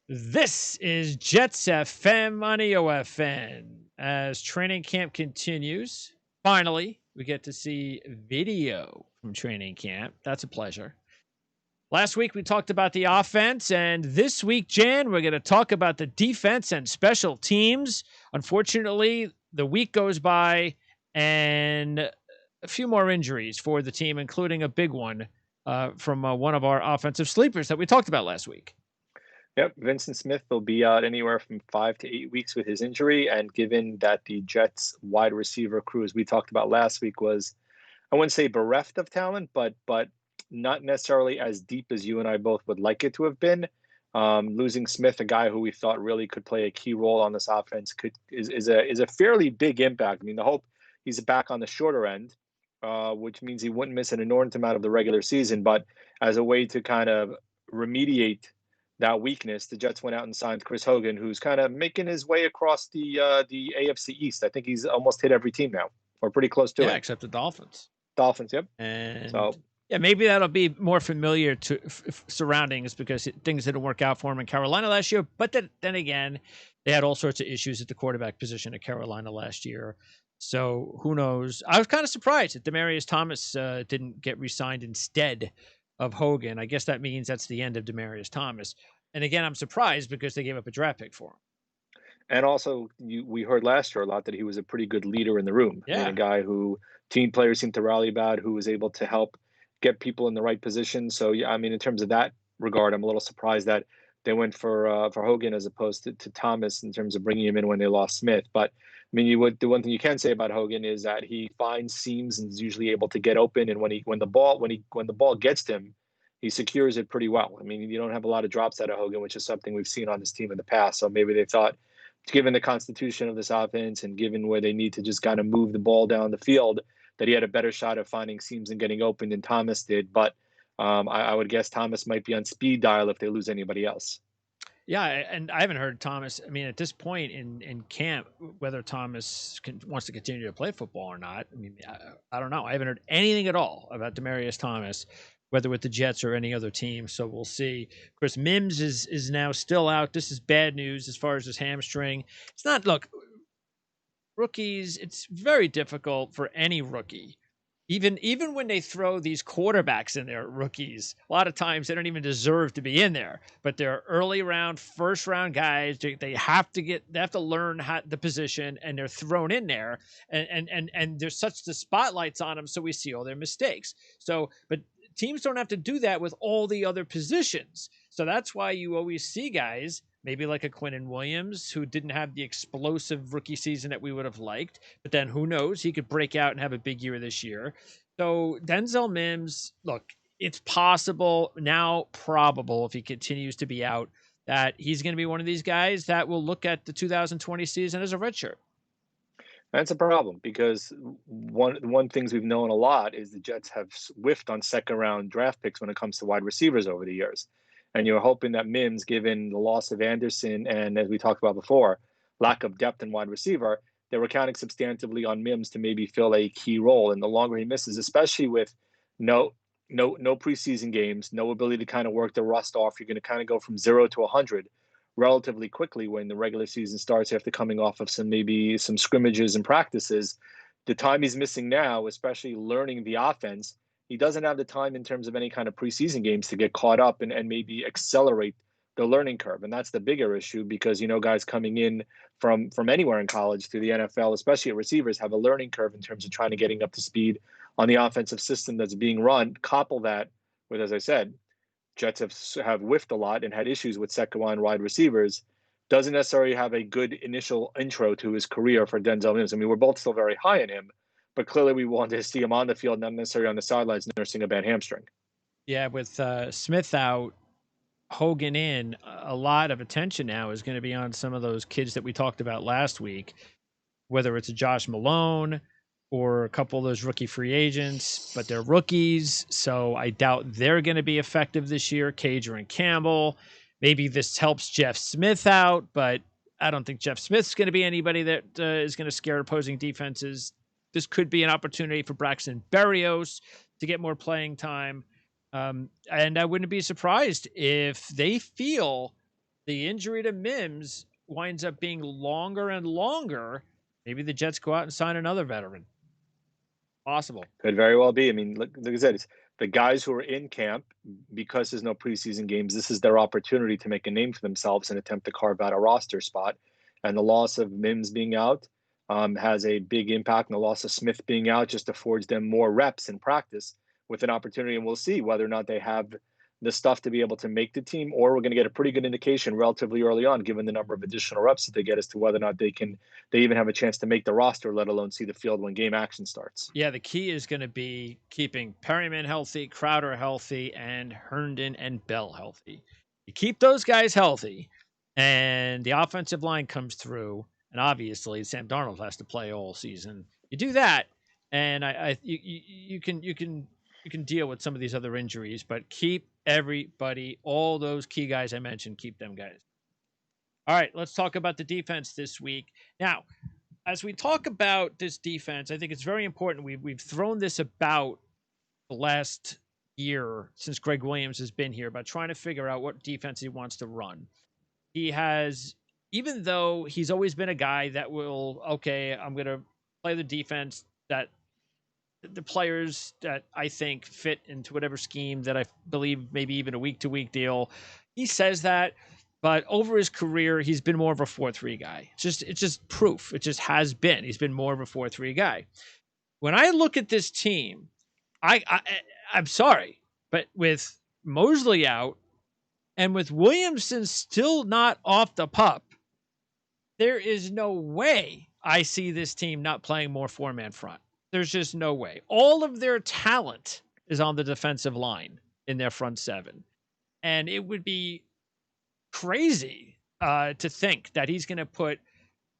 This is Jets FM on EOFN. As training camp continues, finally, we get to see video from training camp. That's a pleasure. Last week, we talked about the offense, and this week, Jan, we're going to talk about the defense and special teams. Unfortunately, the week goes by, and a few more injuries for the team, including a big one from one of our offensive sleepers that we talked about last week. Yep, Vincent Smith will be out anywhere from 5 to 8 weeks with his injury. And given that the Jets wide receiver crew, as we talked about last week, was I wouldn't say bereft of talent, but not necessarily as deep as you and I both would like it to have been. Losing Smith, a guy who we thought really could play a key role on this offense, is a fairly big impact. I mean, the hope he's back on the shorter end, which means he wouldn't miss an enormous amount of the regular season. But as a way to kind of remediate that weakness, the Jets went out and signed Chris Hogan, who's kind of making his way across the AFC East. I think he's almost hit every team now, or pretty close to Yeah, it. except the Dolphins. Dolphins, yep. And So yeah, maybe that'll be more familiar to surroundings because things didn't work out for him in Carolina last year. But then again, they had all sorts of issues at the quarterback position at Carolina last year. So who knows? I was kind of surprised that Demaryius Thomas didn't get re-signed instead of Hogan. I guess that means that's the end of Demaryius Thomas. And again, I'm surprised because they gave up a draft pick for him. and also we heard last year a lot that he was a pretty good leader in the room. I mean, a Yeah. guy who team players seemed to rally about, who was able to help get people in the right position. So yeah, I mean, in terms of that regard, I'm a little surprised that they went for Hogan as opposed to Thomas in terms of bringing him in when they lost Smith. But I mean, the one thing you can say about Hogan is that he finds seams and is usually able to get open. And when the ball gets to him, he secures it pretty well. I mean, you don't have a lot of drops out of Hogan, which is something we've seen on this team in the past. So maybe they thought, given the constitution of this offense and given where they need to just kind of move the ball down the field, that he had a better shot of finding seams and getting open than Thomas did. But I would guess Thomas might be on speed dial if they lose anybody else. Yeah, and I haven't heard Thomas. I mean, at this point in camp, whether Thomas wants to continue to play football or not. I mean, I don't know. I haven't heard anything at all about Demaryius Thomas, whether with the Jets or any other team. So we'll see. Of course, Mims is now still out. This is bad news as far as his hamstring. It's not. Look, rookies. It's very difficult for any rookie even when they throw these quarterbacks in there, rookies, a lot of times they don't even deserve to be in there. But they're early round, first round guys. They have to learn the position, and they're thrown in there. And there's such the spotlights on them, so we see all their mistakes. But teams don't have to do that with all the other positions. So that's why you always see guys maybe like a Quinnen Williams, who didn't have the explosive rookie season that we would have liked. But then who knows? He could break out and have a big year this year. So Denzel Mims, look, it's possible, now probable, if he continues to be out, that he's going to be one of these guys that will look at the 2020 season as a redshirt. That's a problem because one things we've known a lot is the Jets have whiffed on second round draft picks when it comes to wide receivers over the years. And you're hoping that Mims, given the loss of Anderson and as we talked about before, lack of depth in wide receiver, they were counting substantively on Mims to maybe fill a key role. And the longer he misses, especially with no no preseason games, no ability to kind of work the rust off, you're going to kind of go from 0 to 100 relatively quickly when the regular season starts after coming off of some scrimmages and practices. The time he's missing now, especially learning the offense, he doesn't have the time in terms of any kind of preseason games to get caught up and maybe accelerate the learning curve. And that's the bigger issue because guys coming in from anywhere in college to the NFL, especially at receivers, have a learning curve in terms of trying to getting up to speed on the offensive system that's being run. Couple that with, as I said, Jets have whiffed a lot and had issues with second line wide receivers. Doesn't necessarily have a good initial intro to his career for Denzel Mims. I mean, we're both still very high on him, but clearly we want to see him on the field, not necessarily on the sidelines nursing a bad hamstring. Yeah, with Smith out, Hogan in, a lot of attention now is going to be on some of those kids that we talked about last week, whether it's a Josh Malone or a couple of those rookie free agents, but they're rookies, so I doubt they're going to be effective this year. Cager and Campbell. Maybe this helps Jeff Smith out, but I don't think Jeff Smith's going to be anybody that is going to scare opposing defenses. This could be an opportunity for Braxton Berrios to get more playing time. And I wouldn't be surprised if they feel the injury to Mims winds up being longer and longer, maybe the Jets go out and sign another veteran. Possible. Could very well be. I mean, like I said, it's the guys who are in camp because there's no preseason games. This is their opportunity to make a name for themselves and attempt to carve out a roster spot. And the loss of Mims being out has a big impact. And the loss of Smith being out just affords them more reps in practice with an opportunity. And we'll see whether or not they have the stuff to be able to make the team, or we're going to get a pretty good indication relatively early on, given the number of additional reps that they get, as to whether or not they even have a chance to make the roster, let alone see the field when game action starts. Yeah, the key is going to be keeping Perryman healthy, Crowder healthy, and Herndon and Bell healthy. You keep those guys healthy, and the offensive line comes through, and obviously Sam Darnold has to play all season. You do that, and you can deal with some of these other injuries, but keep everybody, all those key guys I mentioned, keep them guys. All right, let's talk about the defense this week. Now, as we talk about this defense, I think it's very important. We've thrown this about the last year since Greg Williams has been here about trying to figure out what defense he wants to run. He has, even though he's always been a guy that will, okay, I'm going to play the defense that the players that I think fit into whatever scheme that I believe maybe even a week-to-week deal. He says that, but over his career, he's been more of a 4-3 guy. It's just proof. It just has been. He's been more of a 4-3 guy. When I look at this team, I'm sorry, but with Mosley out and with Williamson still not off the pup, there is no way I see this team not playing more four-man front. There's just no way. All of their talent is on the defensive line in their front seven. And it would be crazy to think that he's going to put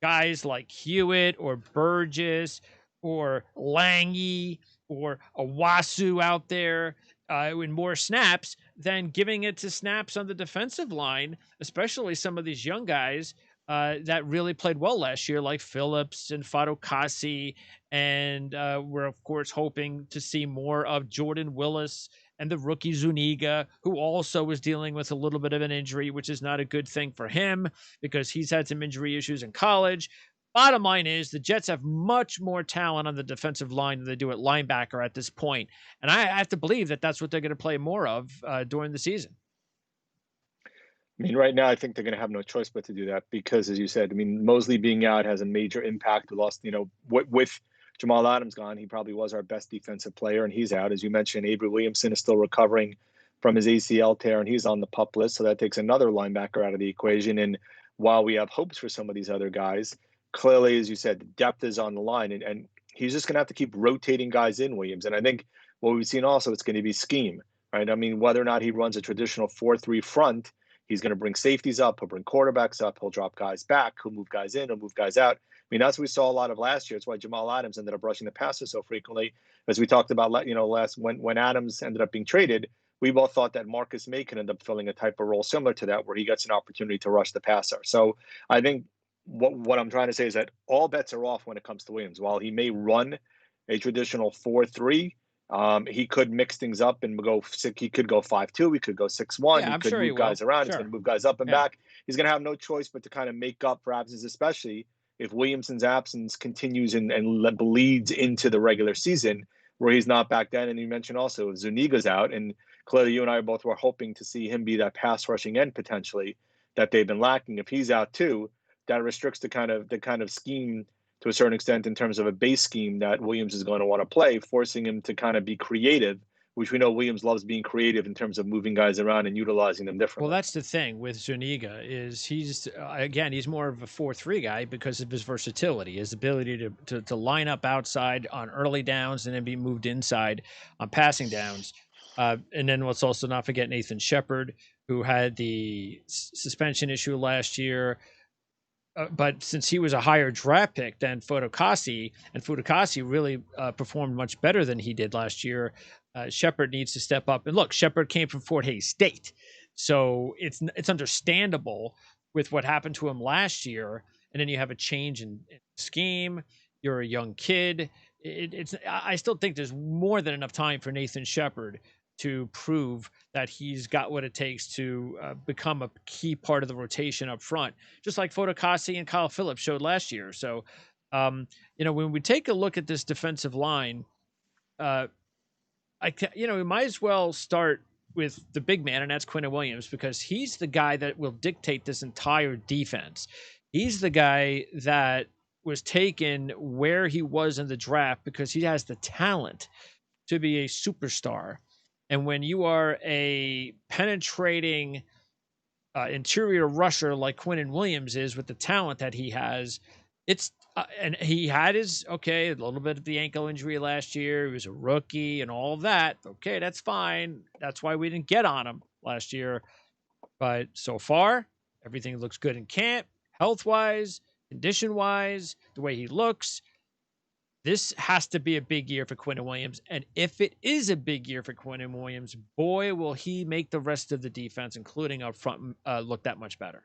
guys like Hewitt or Burgess or Lange or Owasu out there in more snaps than giving it to snaps on the defensive line, especially some of these young guys that really played well last year, like Phillips and Fatukasi. And we're, of course, hoping to see more of Jordan Willis and the rookie Zuniga, who also was dealing with a little bit of an injury, which is not a good thing for him because he's had some injury issues in college. Bottom line is the Jets have much more talent on the defensive line than they do at linebacker at this point. And I have to believe that that's what they're going to play more of during the season. I mean, right now, I think they're going to have no choice but to do that because, as you said, I mean, Mosley being out has a major impact. We lost, with Jamal Adams gone, he probably was our best defensive player, and he's out. As you mentioned, Avery Williamson is still recovering from his ACL tear, and he's on the PUP list, so that takes another linebacker out of the equation. And while we have hopes for some of these other guys, clearly, as you said, the depth is on the line, and he's just going to have to keep rotating guys in, Williams. And I think what we've seen also, it's going to be scheme, right? I mean, whether or not he runs a traditional 4-3 front, he's going to bring safeties up. He'll bring quarterbacks up. He'll drop guys back. He'll move guys in. He'll move guys out. I mean, that's what we saw a lot of last year. It's why Jamal Adams ended up rushing the passer so frequently. As we talked about, last when Adams ended up being traded, we both thought that Marcus May can end up filling a type of role similar to that, where he gets an opportunity to rush the passer. So I think what I'm trying to say is that all bets are off when it comes to Williams. While he may run a traditional 4-3, he could mix things up and go. He could go 5-2. He could go 6-1. Yeah, he could sure move guys around. He's Sure. going to move guys up and back. He's going to have no choice but to kind of make up for absence, especially if Williamson's absence continues and bleeds into the regular season, where he's not back then. And you mentioned also if Zuniga's out, and clearly you and I both were hoping to see him be that pass rushing end potentially that they've been lacking. If he's out too, that restricts the kind of scheme to a certain extent in terms of a base scheme that Williams is going to want to play, forcing him to kind of be creative, which we know Williams loves being creative in terms of moving guys around and utilizing them differently. Well, that's the thing with Zuniga is he's more of a 4-3 guy because of his versatility, his ability to line up outside on early downs and then be moved inside on passing downs. And then let's also not forget Nathan Shepard, who had the suspension issue last year. But since he was a higher draft pick than Fatukasi, and Fatukasi really performed much better than he did last year, Shepard needs to step up. And look, Shepard came from Fort Hays State, so it's understandable with what happened to him last year. And then you have a change in scheme. You're a young kid. I still think there's more than enough time for Nathan Shepard to prove that he's got what it takes to become a key part of the rotation up front, just like Fotokasi and Kyle Phillips showed last year. So, when we take a look at this defensive line, uh, we might as well start with the big man, and that's Quinnen Williams, because he's the guy that will dictate this entire defense. He's the guy that was taken where he was in the draft because he has the talent to be a superstar. And when you are a penetrating interior rusher like Quinnen Williams is, with the talent that he has, it's and he had his a little bit of the ankle injury last year. He was a rookie and all of that. Okay, that's fine. That's why we didn't get on him last year. But so far, everything looks good in camp, health wise, condition wise, the way he looks. This has to be a big year for Quinnen Williams. And if it is a big year for Quinnen Williams, boy, will he make the rest of the defense, including up front, look that much better.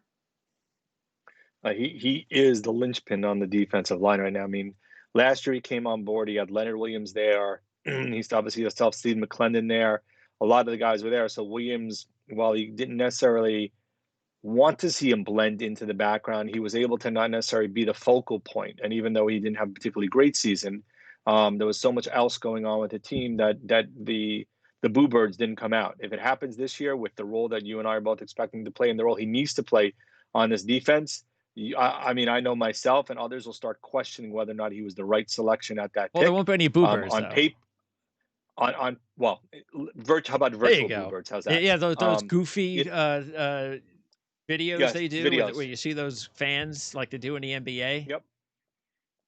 He is the linchpin on the defensive line right now. I mean, last year he came on board. He had Leonard Williams there. He's obviously himself, Steve McClendon there. A lot of the guys were there. So Williams, while he didn't necessarily want to see him blend into the background, he was able to not necessarily be the focal point. And even though he didn't have a particularly great season, there was so much else going on with the team that the Boo Birds didn't come out. If it happens this year with the role that you and I are both expecting to play, and the role he needs to play on this defense, I mean, I know myself and others will start questioning whether or not he was the right selection at that Well, pick. there won't be any Boo Birds on paper. How about virtual Boo Birds? How's that? Yeah, those goofy videos yes, they do videos. where you see those fans like they do in the NBA. Yep.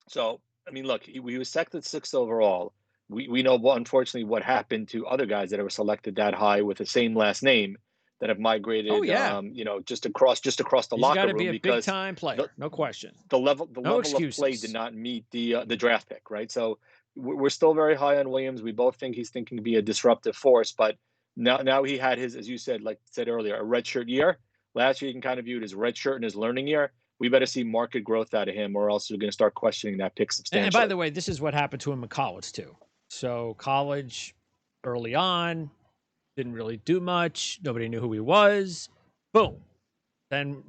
So, I mean, look, he was selected 6th overall. We know, unfortunately, what happened to other guys that were selected that high with the same last name that have migrated, Oh yeah, just across the he's locker got to room, be a big because time player, no question. the level No of play excuses. did not meet the draft pick, right? So we're still very high on Williams. We both think he's thinking to be a disruptive force, but now he had his, as you said, like said earlier, a redshirt year. Last year, you can kind of view it as redshirt and his learning year. We better see market growth out of him, or else we're going to start questioning that pick substantially. And by the way, this is what happened to him in college too. So college, early on, didn't really do much. Nobody knew who he was. Boom. Then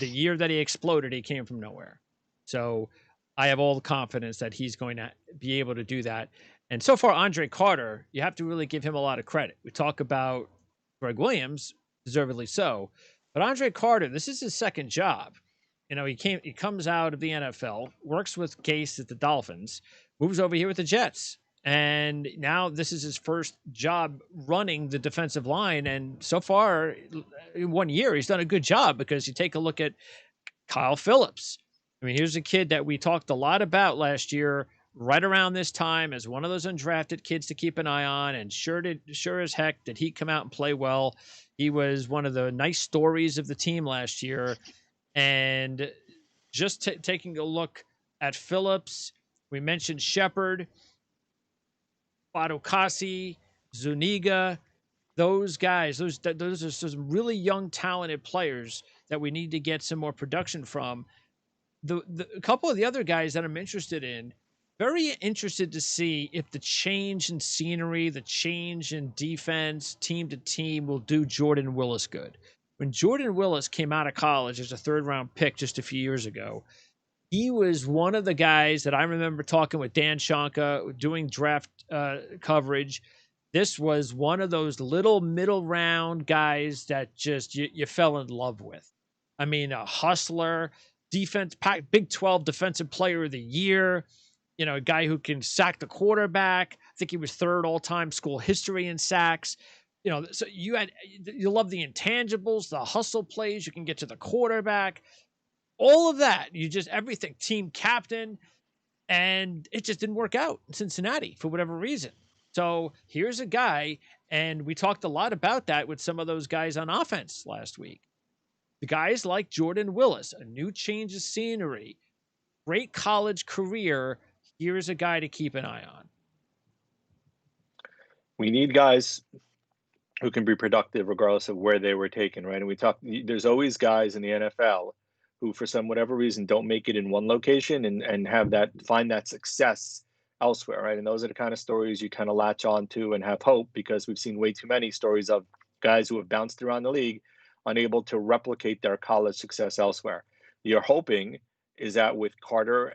the year that he exploded, he came from nowhere. So I have all the confidence that he's going to be able to do that. And so far, Andre Carter, you have to really give him a lot of credit. We talk about Greg Williams, deservedly so, but Andre Carter, this is his second job. He comes out of the NFL, works with Gase at the Dolphins, moves over here with the Jets. And now this is his first job running the defensive line. And so far, in 1 year, he's done a good job, because you take a look at Kyle Phillips. I mean, here's a kid that we talked a lot about last year, right around this time, as one of those undrafted kids to keep an eye on. And sure as heck did he come out and play well. He was one of the nice stories of the team last year. And just taking a look at Phillips, we mentioned Shepard, Fadokasi, Zuniga, those guys, those are some really young, talented players that we need to get some more production from. A couple of the other guys that I'm interested in, very interested to see if the change in scenery, the change in defense, team to team, will do Jordan Willis good. When Jordan Willis came out of college as a 3rd-round pick just a few years ago, he was one of the guys that I remember talking with Dan Shanka, doing draft coverage. This was one of those little middle round guys that just you fell in love with. I mean, a hustler, Big 12 Defensive Player of the Year, a guy who can sack the quarterback. I think he was 3rd all-time school history in sacks. So you love the intangibles, the hustle plays. You can get to the quarterback. All of that, everything, team captain, and it just didn't work out in Cincinnati for whatever reason. So here's a guy, and we talked a lot about that with some of those guys on offense last week. The guys like Jordan Willis, a new change of scenery, great college career. Here's a guy to keep an eye on. We need guys who can be productive regardless of where they were taken, right? And there's always guys in the NFL who, for whatever reason, don't make it in one location and find that success elsewhere, right? And those are the kind of stories you kind of latch on to and have hope, because we've seen way too many stories of guys who have bounced around the league unable to replicate their college success elsewhere. You're hoping is that with Carter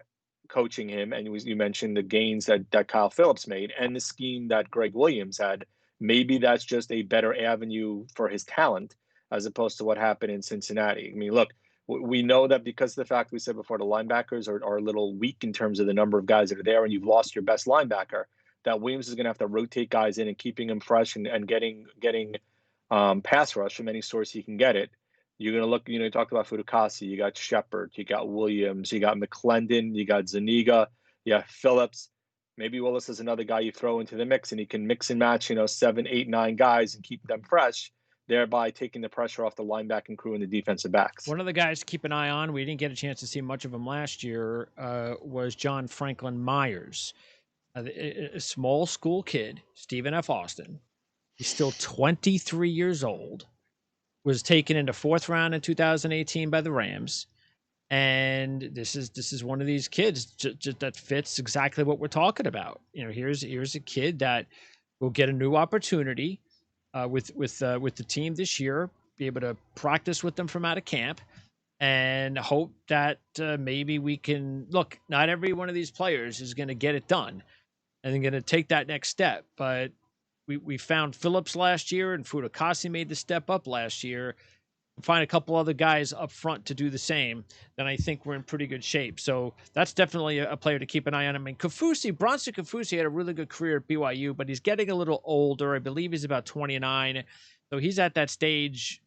coaching him, and you mentioned the gains that Kyle Phillips made and the scheme that Greg Williams had, maybe that's just a better avenue for his talent as opposed to what happened in Cincinnati. I mean, look, we know that because of the fact we said before, the linebackers are a little weak in terms of the number of guys that are there, and you've lost your best linebacker, that Williams is going to have to rotate guys in and keeping them fresh and getting pass rush from any source he can get it. You're going to look, you talked about Fudukasi, you got Shepard, you got Williams, you got McClendon, you got Zuniga, you got Phillips. Maybe Willis is another guy you throw into the mix, and he can mix and match, 7, 8, 9 guys and keep them fresh, thereby taking the pressure off the linebacking crew and the defensive backs. One of the guys to keep an eye on, we didn't get a chance to see much of him last year, was John Franklin Myers, a small school kid, Stephen F. Austin. He's still 23 years old, was taken into 4th round in 2018 by the Rams. And this is one of these kids that fits exactly what we're talking about. Here's a kid that will get a new opportunity with the team this year, be able to practice with them from out of camp, and hope that maybe we can look. Not every one of these players is going to get it done, and they're going to take that next step. But we found Phillips last year, and Fudukasi made the step up last year. Find a couple other guys up front to do the same, then I think we're in pretty good shape. So that's definitely a player to keep an eye on. I mean, Bronson Kaufusi had a really good career at BYU, but he's getting a little older. I believe he's about 29. So he's at that stage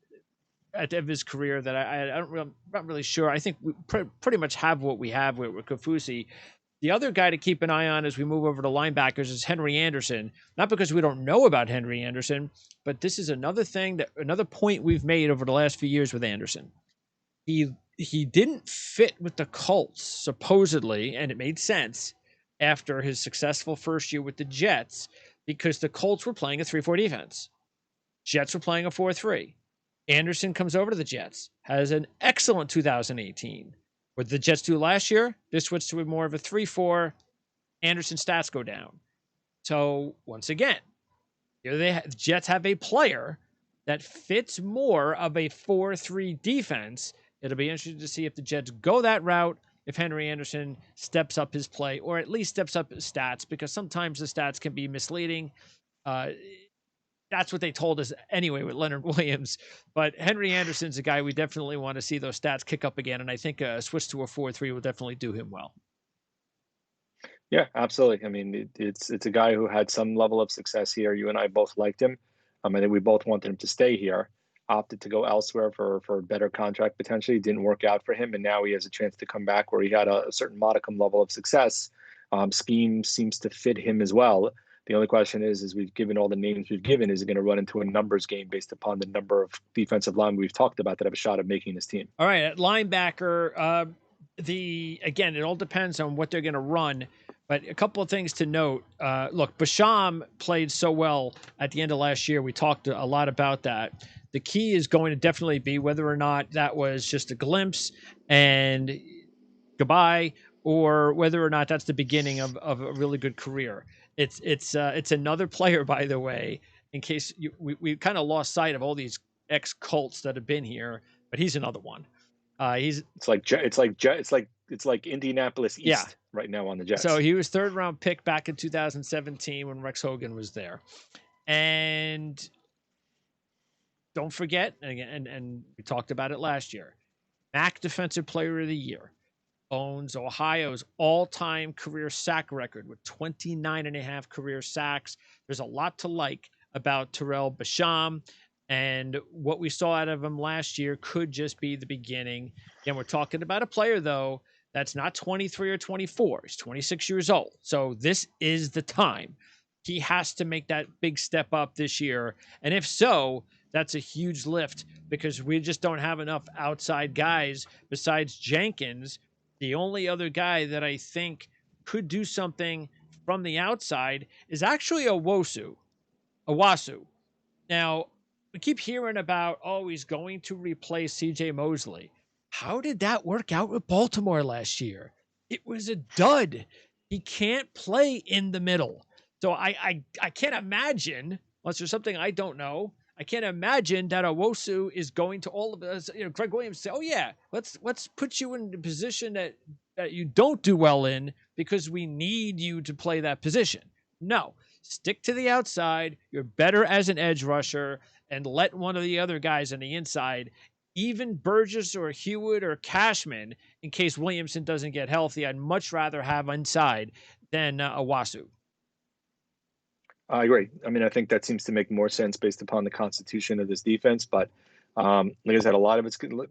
of his career that I'm not really sure. I think we pretty much have what we have with Kaufusi. The other guy to keep an eye on as we move over to linebackers is Henry Anderson. Not because we don't know about Henry Anderson, but this is another point we've made over the last few years with Anderson. He didn't fit with the Colts, supposedly, and it made sense after his successful first year with the Jets, because the Colts were playing a 3-4 defense. Jets were playing a 4-3. Anderson comes over to the Jets, has an excellent 2018. What did the Jets do last year? They switched to more of a 3-4. Anderson's stats go down. So once again, here the Jets have a player that fits more of a 4-3 defense. It'll be interesting to see if the Jets go that route, if Henry Anderson steps up his play, or at least steps up his stats, because sometimes the stats can be misleading. That's what they told us anyway with Leonard Williams. But Henry Anderson's a guy we definitely want to see those stats kick up again, and I think a switch to a 4-3 will definitely do him well. Yeah, absolutely. I mean, it's a guy who had some level of success here. You and I both liked him. I think we both wanted him to stay here. Opted to go elsewhere for a better contract potentially. Didn't work out for him, and now he has a chance to come back where he had a certain modicum level of success. Scheme seems to fit him as well. The only question is we've given all the names we've given, is it going to run into a numbers game based upon the number of defensive linemen we've talked about that have a shot of making this team? All right, at linebacker, again, it all depends on what they're going to run. But a couple of things to note. Look, Basham played so well at the end of last year. We talked a lot about that. The key is going to definitely be whether or not that was just a glimpse and goodbye, or whether or not that's the beginning of a really good career. It's another player, by the way, in case we kind of lost sight of all these ex-Colts that have been here, but he's another one. It's like Indianapolis East right now on the Jets. So he was 3rd round pick back in 2017 when Rex Hogan was there. And don't forget, and we talked about it last year, MAC Defensive Player of the Year, owns Ohio's all-time career sack record with 29.5 career sacks. There's a lot to like about Tarell Basham, and what we saw out of him last year could just be the beginning. And we're talking about a player, though, that's not 23 or 24. He's 26 years old. So this is the time. He has to make that big step up this year. And if so, that's a huge lift, because we just don't have enough outside guys besides Jenkins. The only other guy that I think could do something from the outside is actually Owasu. Now, we keep hearing about, he's going to replace CJ Mosley. How did that work out with Baltimore last year? It was a dud. He can't play in the middle. So I can't imagine, unless there's something I don't know, I can't imagine that Owosu is going to all of us. Greg Williams say, "Oh yeah, let's put you in the position that you don't do well in because we need you to play that position." No, stick to the outside. You're better as an edge rusher, and let one of the other guys on the inside, even Burgess or Hewitt or Cashman, in case Williamson doesn't get healthy. I'd much rather have inside than Owasu. I agree. I mean, I think that seems to make more sense based upon the constitution of this defense. But like I said, a lot of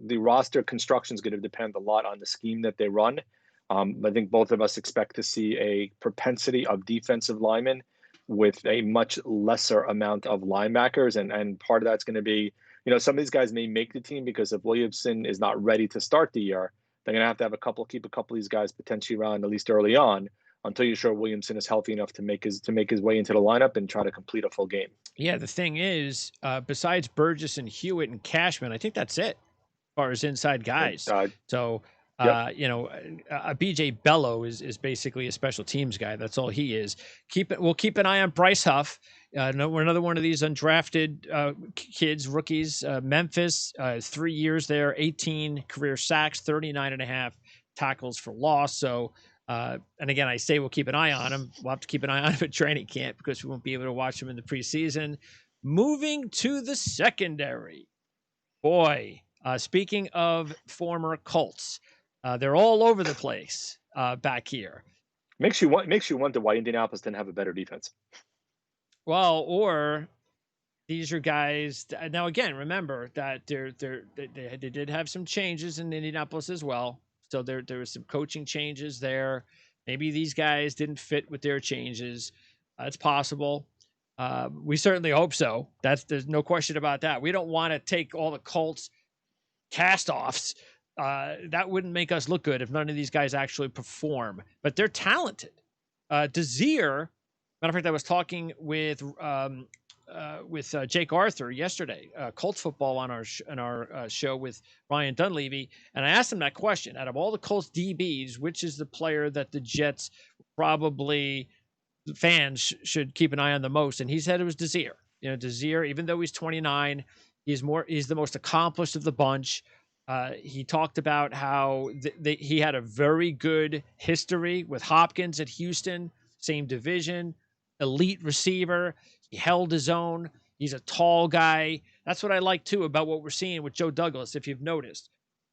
the roster construction is going to depend a lot on the scheme that they run. I think both of us expect to see a propensity of defensive linemen with a much lesser amount of linebackers, and part of that's going to be, some of these guys may make the team because if Williamson is not ready to start the year, they're going to have keep a couple of these guys potentially around at least early on until you're sure Williamson is healthy enough to make his way into the lineup and try to complete a full game. Yeah, the thing is, besides Burgess and Hewitt and Cashman, I think that's it as far as inside guys. So, yep. BJ Bello is basically a special teams guy. That's all he is. We'll keep an eye on Bryce Huff. Another one of these undrafted kids, rookies. Memphis, 3 years there, 18 career sacks, 39 and a half tackles for loss. So, and again, I say we'll keep an eye on him. We'll have to keep an eye on him at training camp because we won't be able to watch him in the preseason. Moving to the secondary. Boy, speaking of former Colts, they're all over the place back here. Makes you wonder why Indianapolis didn't have a better defense. Well, or these are guys. Now, again, remember that they did have some changes in Indianapolis as well. So there was some coaching changes there. Maybe these guys didn't fit with their changes. It's possible. We certainly hope so. There's no question about that. We don't want to take all the Colts cast-offs. That wouldn't make us look good if none of these guys actually perform. But they're talented. Desir, matter of fact, I was talking with Jake Arthur yesterday, Colts football on our show with Ryan Dunleavy, and I asked him that question: out of all the Colts DBs, which is the player that the Jets probably fans should keep an eye on the most? And he said it was Desir. Desir, even though he's 29, he's the most accomplished of the bunch. He talked about how he had a very good history with Hopkins at Houston, same division, elite receiver. He held his own. He's a tall guy. That's what I like, too, about what we're seeing with Joe Douglas, if you've noticed.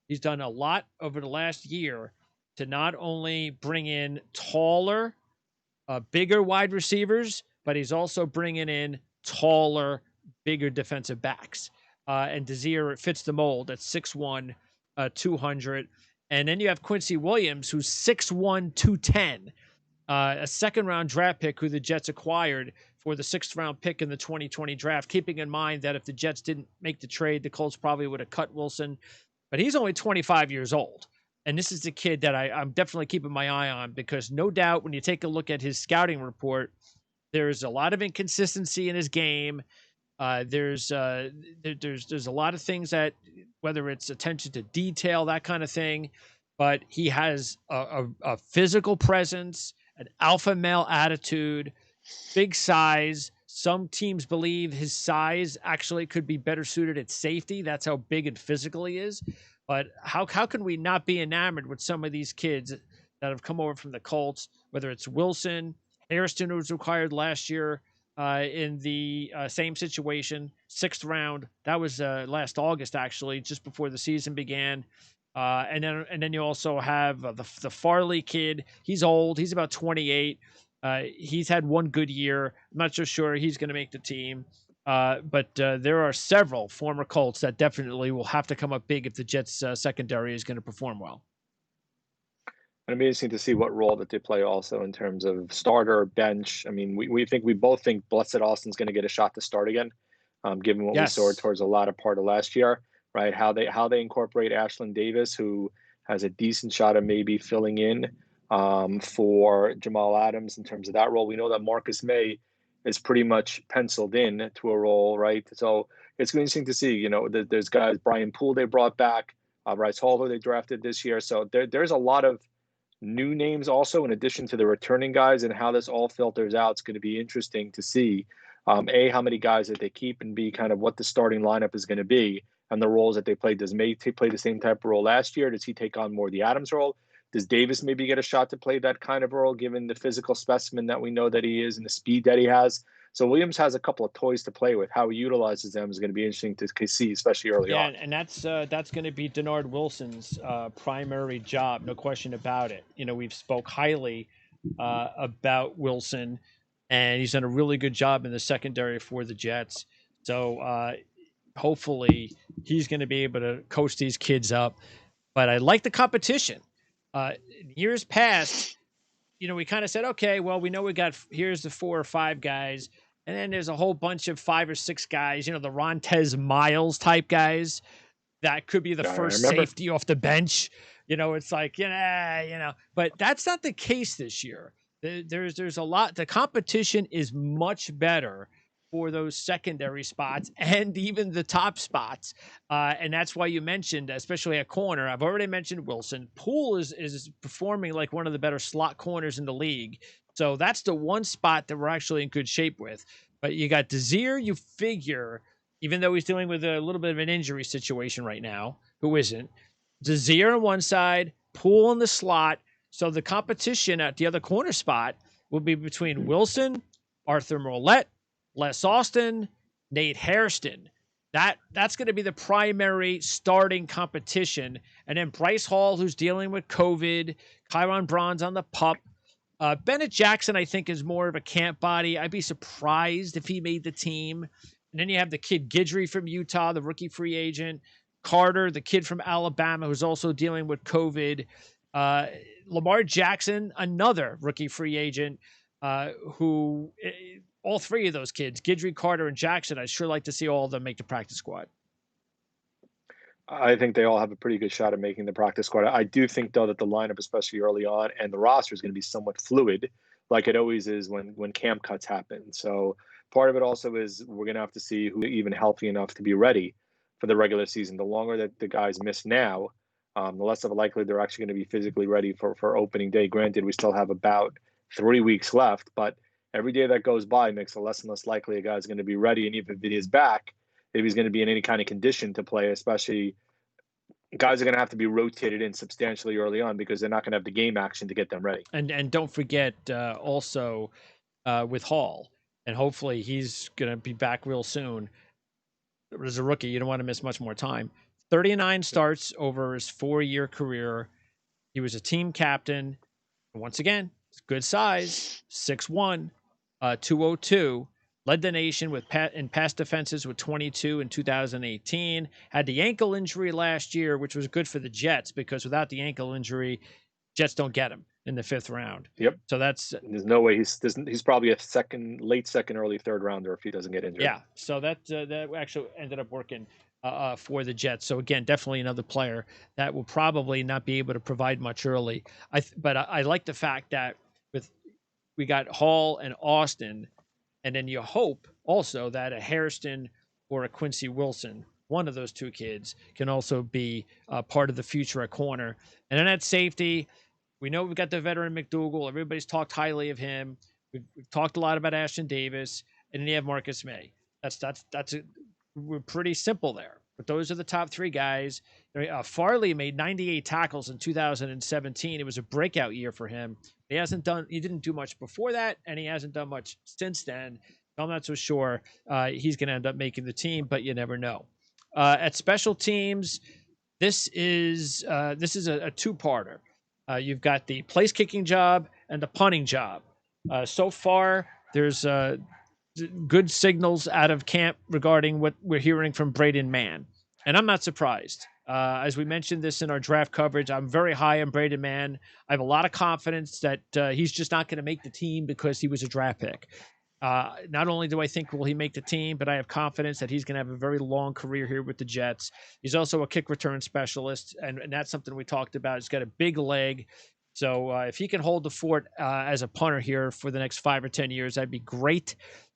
He's done a lot over the last year to not only bring in taller, bigger wide receivers, but he's also bringing in taller, bigger defensive backs. And Desir fits the mold at 6'1", 200. And then you have Quincy Williams, who's 6'1", 210. A second-round draft pick who the Jets acquired for the sixth-round pick in the 2020 draft, keeping in mind that if the Jets didn't make the trade, the Colts probably would have cut Wilson. But he's only 25 years old. And this is the kid that I'm definitely keeping my eye on because no doubt when you take a look at his scouting report, there's a lot of inconsistency in his game. There's a lot of things that, whether it's attention to detail, that kind of thing, but he has a physical presence, an alpha male attitude, big size. Some teams believe his size actually could be better suited at safety. That's how big and physical he is. But how can we not be enamored with some of these kids that have come over from the Colts, whether it's Wilson, Hairston, who was acquired last year in the same situation, 6th round. That was last August, actually, just before the season began. And then you also have the Farley kid. He's old. He's about 28. He's had one good year. I'm not so sure he's going to make the team. But there are several former Colts that definitely will have to come up big if the Jets secondary is going to perform well. It'll be interesting to see what role that they play also in terms of starter, bench. I mean, we both think Blessed Austin's going to get a shot to start again, given what we saw towards the latter part of last year, right? How they incorporate Ashlyn Davis, who has a decent shot of maybe filling in for Jamal Adams in terms of that role. We know that Marcus May is pretty much penciled in to a role, right? So it's interesting to see, there's guys, Brian Poole they brought back, Bryce Hall who they drafted this year. So there's a lot of new names also, in addition to the returning guys, and how this all filters out. It's going to be interesting to see, A, how many guys that they keep, and B, kind of what the starting lineup is going to be and the roles that they play. Does May play the same type of role last year? Does he take on more the Adams role? Does Davis maybe get a shot to play that kind of role, given the physical specimen that we know that he is and the speed that he has? So Williams has a couple of toys to play with. How he utilizes them is going to be interesting to see, especially early Yeah, on. and that's going to be Denard Wilson's primary job, no question about it. You know, we've spoke highly about Wilson, and he's done a really good job in the secondary for the Jets. So hopefully he's going to be able to coach these kids up. But I like the competition. In years past, you know, we kind of said, okay, well, we know we got here's the 4 or 5 guys, and then there's a whole bunch of 5 or 6 guys. You know, the Rontez Miles type guys that could be the Yeah, I first remember. safety off the bench. You know, it's like, yeah, you know, but that's not the case this year. There's a lot. The competition is much better for those secondary spots and even the top spots. And that's why you mentioned, especially at corner. I've already mentioned Wilson. Poole is performing like one of the better slot corners in the league. So that's the one spot that we're actually in good shape with. But you got Desir, you figure, even though he's dealing with a little bit of an injury situation right now, who isn't? Desir on one side, Poole in the slot. So the competition at the other corner spot will be between Wilson, Arthur Mollett, Les Austin, Nate Hairston. That's going to be the primary starting competition. And then Bryce Hall, who's dealing with COVID, Kyron Bronze on the pup. Bennett Jackson, I think, is more of a camp body. I'd be surprised if he made the team. And then you have the kid Guidry from Utah, the rookie free agent. Carter, the kid from Alabama, who's also dealing with COVID. Lamar Jackson, another rookie free agent, who all 3 of those kids, Guidry, Carter, and Jackson, I'd sure like to see all of them make the practice squad. I think they all have a pretty good shot at making the practice squad. I do think, though, that the lineup, especially early on, and the roster is going to be somewhat fluid, like it always is when camp cuts happen. So part of it also is we're going to have to see who even healthy enough to be ready for the regular season. The longer that the guys miss now, the less of a likelihood they're actually going to be physically ready for opening day. Granted, we still have about 3 weeks left, but every day that goes by makes it less and less likely a guy's going to be ready. And even if he is back, if he's going to be in any kind of condition to play, especially guys are going to have to be rotated in substantially early on because they're not going to have the game action to get them ready. And don't forget also with Hall, and hopefully he's going to be back real soon. As a rookie, you don't want to miss much more time. 39 starts over his 4-year career. He was a team captain. Once again, good size, 6'1", 202. Led the nation with in pass defenses with 22 in 2018. Had the ankle injury last year, which was good for the Jets because without the ankle injury, Jets don't get him in the 5th round. Yep. So that's there's no way he's probably a late second, early 3rd rounder if he doesn't get injured. Yeah. So that actually ended up working for the Jets. So again, definitely another player that will probably not be able to provide much early. But I like the fact that we got Hall and Austin. And then you hope also that a Hairston or a Quincy Wilson, one of those 2 kids, can also be part of the future at corner. And then at safety, we know we've got the veteran McDougal. Everybody's talked highly of him. We've talked a lot about Ashton Davis. And then you have Marcus May. We're pretty simple there. But those are the top 3 guys. Farley made 98 tackles in 2017. It was a breakout year for him. He didn't do much before that, and he hasn't done much since then. I'm not so sure he's going to end up making the team, but you never know. At special teams, this is a 2-parter. You've got the place kicking job and the punting job. So far, there's good signals out of camp regarding what we're hearing from Braden Mann. And I'm not surprised. As we mentioned this in our draft coverage, I'm very high on Braden Mann. I have a lot of confidence that he's just not going to make the team because he was a draft pick. Not only do I think will he make the team, but I have confidence that he's going to have a very long career here with the Jets. He's also a kick return specialist, and that's something we talked about. He's got a big leg. So if he can hold the fort as a punter here for the next 5 or 10 years, that'd be great.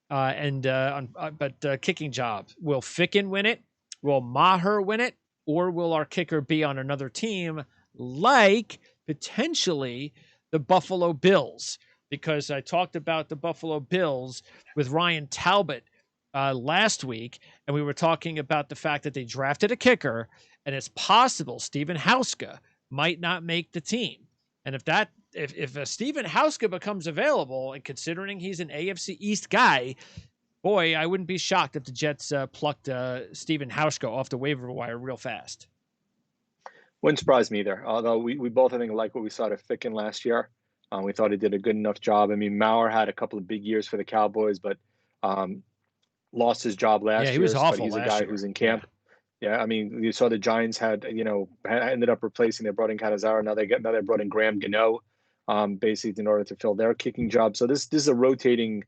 But kicking job, will Ficken win it? Will Maher win it? Or will our kicker be on another team like potentially the Buffalo Bills, because I talked about the Buffalo Bills with Ryan Talbot last week, and we were talking about the fact that they drafted a kicker, and it's possible Stephen Hauska might not make the team. And if a Stephen Hauska becomes available, and considering he's an AFC East guy, boy, I wouldn't be shocked if the Jets plucked Stephen Hauska off the waiver wire real fast. Wouldn't surprise me either. Although we both, I think, like what we saw to Ficken last year. We thought he did a good enough job. I mean, Maurer had a couple of big years for the Cowboys, but lost his job last year. Yeah, he was awful. But he's a guy who's in camp. Yeah, I mean, you saw the Giants had ended up replacing. They brought in Canizaro. Now they brought in Graham Gano, basically in order to fill their kicking job. So this is a rotating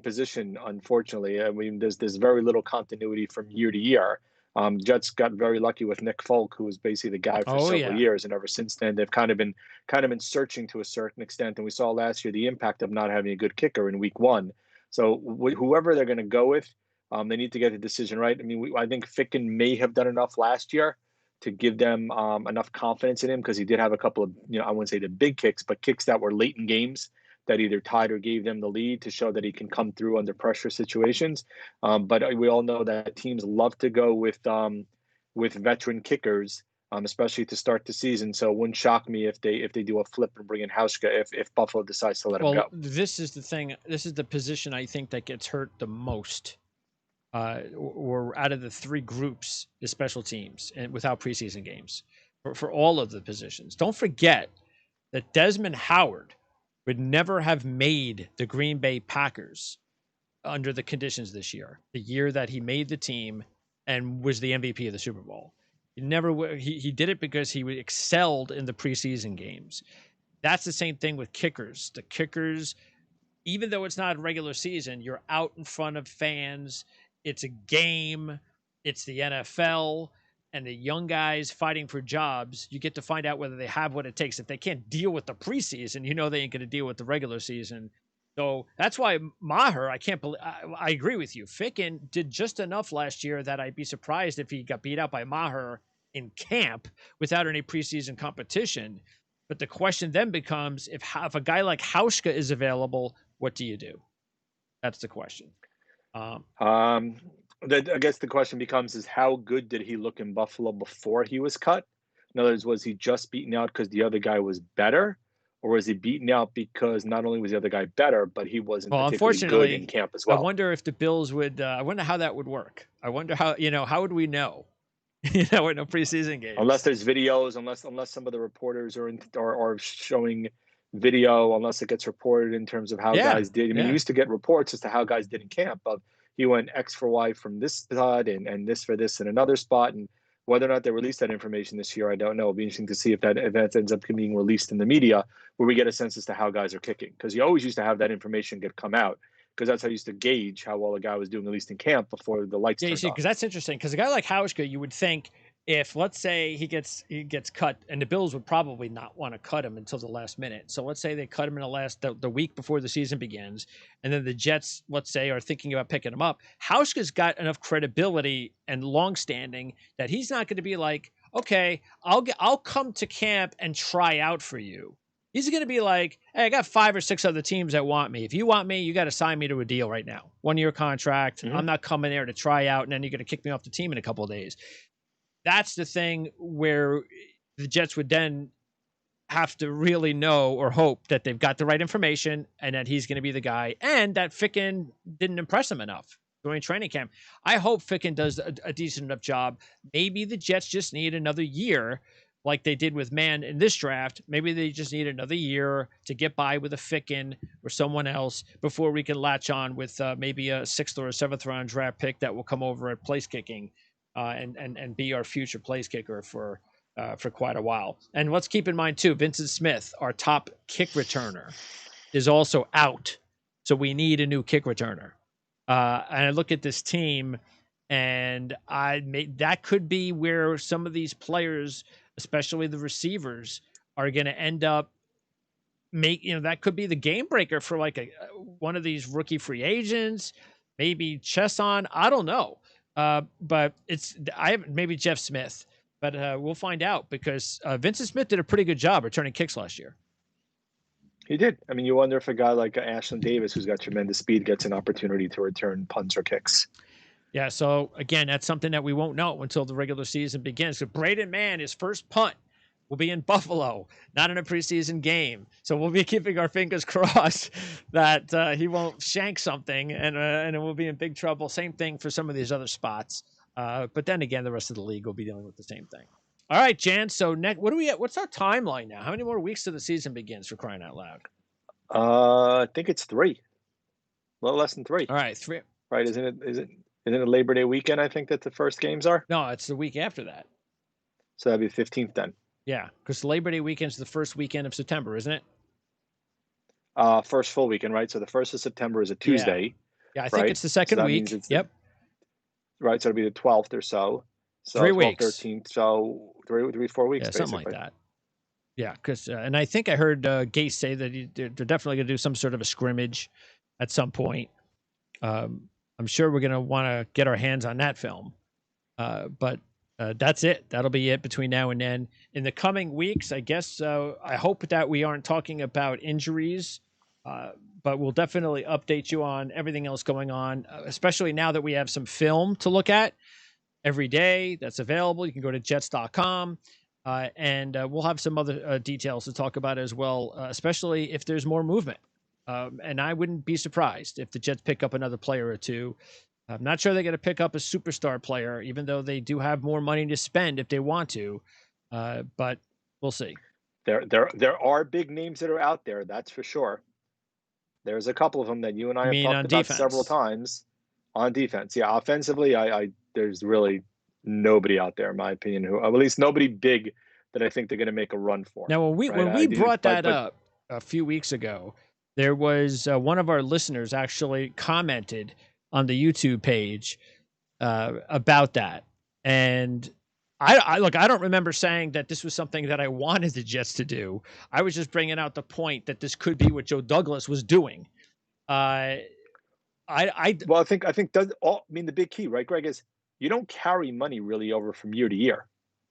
position. Unfortunately, I mean, there's very little continuity from year to year. Jets got very lucky with Nick Folk, who was basically the guy for several years, and ever since then they've kind of been searching to a certain extent. And we saw last year the impact of not having a good kicker in Week 1. So whoever they're going to go with, they need to get the decision right. I mean, I think Ficken may have done enough last year to give them enough confidence in him, because he did have a couple of, I wouldn't say the big kicks, but kicks that were late in games that either tied or gave them the lead, to show that he can come through under pressure situations. But we all know that teams love to go with veteran kickers, especially to start the season. So it wouldn't shock me if they do a flip and bring in Hauska if Buffalo decides to let him go. This is the thing. This is the position I think that gets hurt the most. Or out of the three groups, the special teams, and without preseason games for all of the positions. Don't forget that Desmond Howard would never have made the Green Bay Packers under the conditions this year, the year that he made the team and was the MVP of the Super Bowl. He did it because he excelled in the preseason games. That's the same thing with kickers. The kickers, even though it's not a regular season, you're out in front of fans. It's a game. It's the NFL. And the young guys fighting for jobs, you get to find out whether they have what it takes. If they can't deal with the preseason, they ain't going to deal with the regular season. So that's why Maher, I can't believe, I agree with you. Ficken did just enough last year that I'd be surprised if he got beat out by Maher in camp without any preseason competition. But the question then becomes, if a guy like Hauska is available, what do you do? That's the question. I guess the question becomes, is how good did he look in Buffalo before he was cut? In other words, was he just beaten out because the other guy was better? Or was he beaten out because not only was the other guy better, but he wasn't particularly good in camp as well? I wonder if the Bills would, I wonder how that would work. I wonder how would we know? With no preseason games. Unless there's videos, unless some of the reporters are showing video, unless it gets reported in terms of how guys did. I mean, you used to get reports as to how guys did in camp, but he went X for Y from this spot and this for this in another spot. And whether or not they release that information this year, I don't know. It'll be interesting to see if that ends up being released in the media, where we get a sense as to how guys are kicking. Because you always used to have that information come out, because that's how you used to gauge how well a guy was doing, at least in camp, before the lights turned on. Because that's interesting. Because a guy like Hauska, you would think, if, let's say, he gets cut, and the Bills would probably not want to cut him until the last minute. So let's say they cut him in the week before the season begins, and then the Jets, let's say, are thinking about picking him up. Hauska's got enough credibility and long-standing that he's not going to be like, okay, I'll come to camp and try out for you. He's going to be like, hey, I got 5 or 6 other teams that want me. If you want me, you got to sign me to a deal right now. 1-year contract. Mm-hmm. I'm not coming there to try out, and then you're going to kick me off the team in a couple of days. That's the thing where the Jets would then have to really know or hope that they've got the right information and that he's going to be the guy, and that Ficken didn't impress him enough during training camp. I hope Ficken does a decent enough job. Maybe the Jets just need another year like they did with Mann in this draft. Maybe they just need another year to get by with a Ficken or someone else before we can latch on with maybe a 6th or a 7th round draft pick that will come over at place kicking. And be our future place kicker for quite a while. And let's keep in mind too, Vincent Smith, our top kick returner, is also out. So we need a new kick returner. And I look at this team, and that could be where some of these players, especially the receivers, are going to end up that could be the game breaker for like one of these rookie free agents, maybe Chesson. I don't know. But maybe Jeff Smith. But we'll find out because Vincent Smith did a pretty good job returning kicks last year. He did. I mean, you wonder if a guy like Ashland Davis, who's got tremendous speed, gets an opportunity to return punts or kicks. Yeah, so again, that's something that we won't know until the regular season begins. So Braden Mann, his first punt will be in Buffalo, not in a preseason game. So we'll be keeping our fingers crossed that he won't shank something and we'll be in big trouble. Same thing for some of these other spots. But then again, the rest of the league will be dealing with the same thing. All right, Jan. So next, what do we? What's our timeline now? How many more weeks till the season begins? For crying out loud! I think it's 3. A little less than 3. All right, 3. Right? Isn't it Labor Day weekend? I think that the first games are. No, it's the week after that. So that'd be the 15th then. Yeah, because Labor Day weekend is the first weekend of September, isn't it? First full weekend, right? So the 1st of September is a Tuesday. Yeah, I think it's the second week. Yep. Right, so it'll be the 12th or so. So 3 weeks. 13th, so 4 weeks, yeah, something like that. Yeah, because and I think I heard Gase say that they're definitely going to do some sort of a scrimmage at some point. I'm sure we're going to want to get our hands on that film. But that's it. That'll be it between now and then. In the coming weeks, I guess I hope that we aren't talking about injuries, but we'll definitely update you on everything else going on, especially now that we have some film to look at every day that's available. You can go to Jets.com. And we'll have some other details to talk about as well, especially if there's more movement. And I wouldn't be surprised if the Jets pick up another player or two. I'm not sure they're going to pick up a superstar player, even though they do have more money to spend if they want to. But we'll see. There are big names that are out there, that's for sure. There's a couple of them that you and I have talked about several times on defense. Yeah, offensively, I there's really nobody out there, in my opinion, who, at least nobody big that I think they're going to make a run for. Now, when we brought that up a few weeks ago, there was one of our listeners actually commented on the YouTube page about that. And I don't remember saying that this was something that I wanted the Jets to do. I was just bringing out the point that this could be what Joe Douglas was doing. I think the big key, right, Greg, is you don't carry money really over from year to year,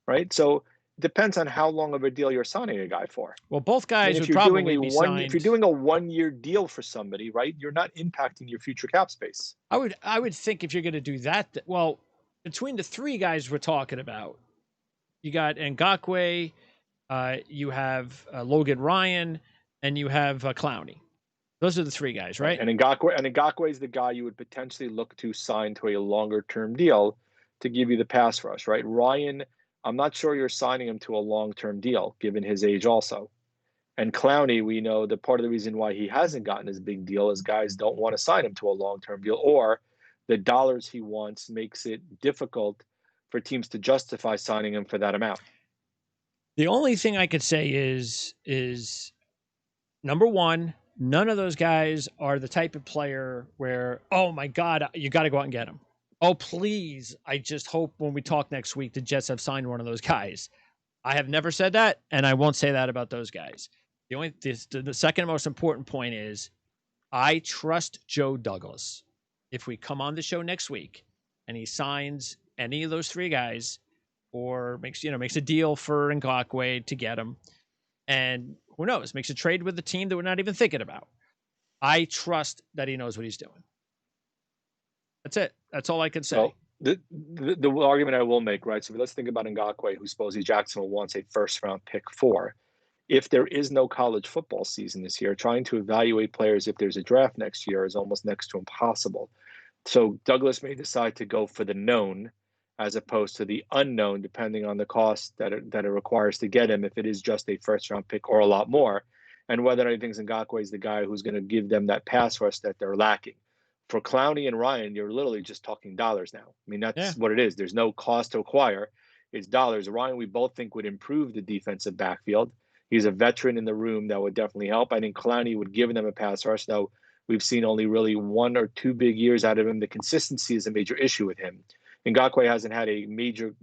right? So it depends on how long of a deal you're signing a guy for. Well, both guys would probably be signed. If you're doing a 1-year deal for somebody, right, you're not impacting your future cap space. I would think if you're going to do that, well, between the 3 guys we're talking about, you got Ngakoue, you have Logan Ryan, and you have Clowney. Those are the 3 guys, right? And Ngakoue is the guy you would potentially look to sign to a longer-term deal to give you the pass rush, right? Ryan, I'm not sure you're signing him to a long-term deal, given his age also. And Clowney, we know that part of the reason why he hasn't gotten his big deal is guys don't want to sign him to a long-term deal, or the dollars he wants makes it difficult for teams to justify signing him for that amount. The only thing I could say is number one, none of those guys are the type of player where, oh my God, you got to go out and get him. Oh, please. I just hope when we talk next week, the Jets have signed one of those guys. I have never said that, and I won't say that about those guys. The second most important point is I trust Joe Douglas. If we come on the show next week and he signs any of those 3 guys or makes a deal for Ngakoue to get him, and who knows, makes a trade with the team that we're not even thinking about, I trust that he knows what he's doing. That's it. That's all I can say. So the argument I will make, right? So let's think about Ngakoue, who supposedly Jacksonville wants a first-round pick for. If there is no college football season this year, trying to evaluate players if there's a draft next year is almost next to impossible. So Douglas may decide to go for the known as opposed to the unknown, depending on the cost that it requires to get him, if it is just a first-round pick or a lot more, and whether or not he thinks Ngakoue is the guy who's going to give them that pass rush that they're lacking. For Clowney and Ryan, you're literally just talking dollars now. I mean, that's what it is. There's no cost to acquire. It's dollars. Ryan, we both think, would improve the defensive backfield. He's a veteran in the room that would definitely help. I think Clowney would give them a pass rush, though we've seen only really 1 or 2 big years out of him. The consistency is a major issue with him. Ngakoue hasn't had a major,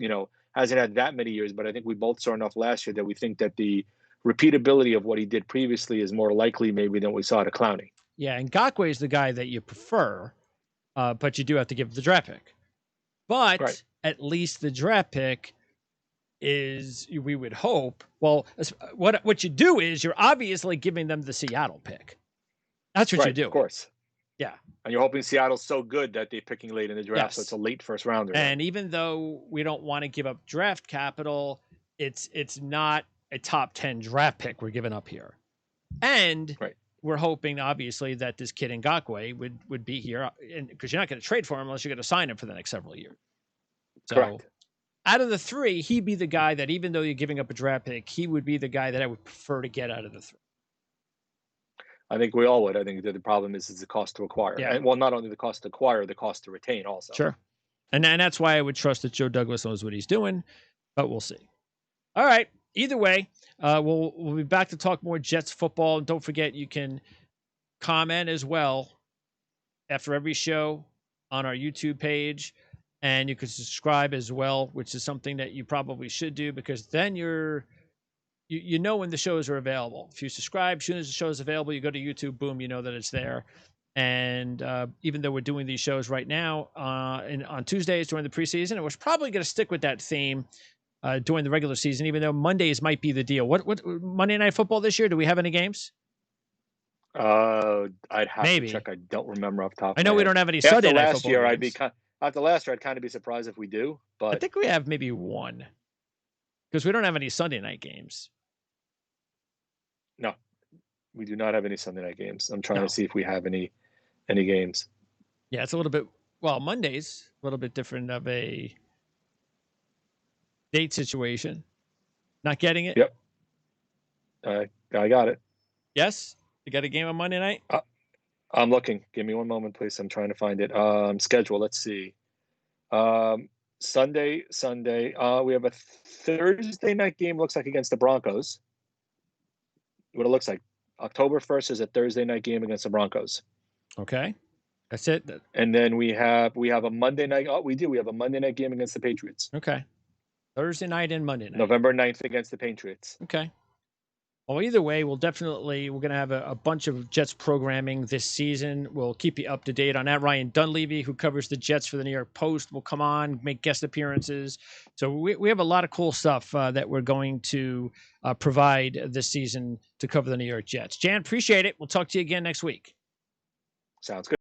hasn't had that many years, but I think we both saw enough last year that we think that the repeatability of what he did previously is more likely maybe than we saw to Clowney. Yeah, Ngakoue is the guy that you prefer, but you do have to give the draft pick. But at least the draft pick is we would hope. Well, what you do is you're obviously giving them the Seattle pick. That's what you do. Of course. Yeah. And you're hoping Seattle's so good that they're picking late in the draft, so Yes. it's a late first rounder. And even though we don't want to give up draft capital, it's not a top 10 draft pick we're giving up here. And we're hoping, obviously, that this kid Ngakoue would be here, because you're not going to trade for him unless you're going to sign him for the next several years. So Correct. Out of the three, he'd be the guy that, even though you're giving up a draft pick, he would be the guy that I would prefer to get out of the three. I think we all would. I think that the problem is the cost to acquire. Yeah. And, well, not only the cost to acquire, the cost to retain also. Sure. And that's why I would trust that Joe Douglas knows what he's doing, but we'll see. All right. Either way, we'll be back to talk more Jets football. And don't forget, you can comment as well after every show on our YouTube page. And you can subscribe as well, which is something that you probably should do, because then you know when the shows are available. If you subscribe, as soon as the show is available, you go to YouTube, boom, you know that it's there. And even though we're doing these shows right now on Tuesdays during the preseason, and we're probably going to stick with that theme during the regular season, even though Mondays might be the deal. What Monday Night Football this year? Do we have any games? I'd have to check. I don't remember off the top. I know we don't have any Sunday Night Football games. After last year, I'd kind of be surprised if we do. But I think we have maybe one, because we don't have any Sunday night games. No, we do not have any Sunday night games. I'm trying to see if we have any games. Yeah, it's a little bit. Well, Monday's a little bit different of a date situation. Not getting it? Yep. I got it. Yes? You got a game on Monday night? I'm looking. Give me one moment, please. I'm trying to find it. Schedule. Let's see. Sunday. We have a Thursday night game, looks like, against the Broncos. What it looks like. October 1st is a Thursday night game against the Broncos. Okay. That's it. And then we have a Monday night. Oh, we have a Monday night game against the Patriots. Okay. Thursday night and Monday night. November 9th against the Patriots. Okay. Well, either way, we're going to have a bunch of Jets programming this season. We'll keep you up to date on that. Ryan Dunleavy, who covers the Jets for the New York Post, will come on, make guest appearances. So we have a lot of cool stuff that we're going to provide this season to cover the New York Jets. Jan, appreciate it. We'll talk to you again next week. Sounds good.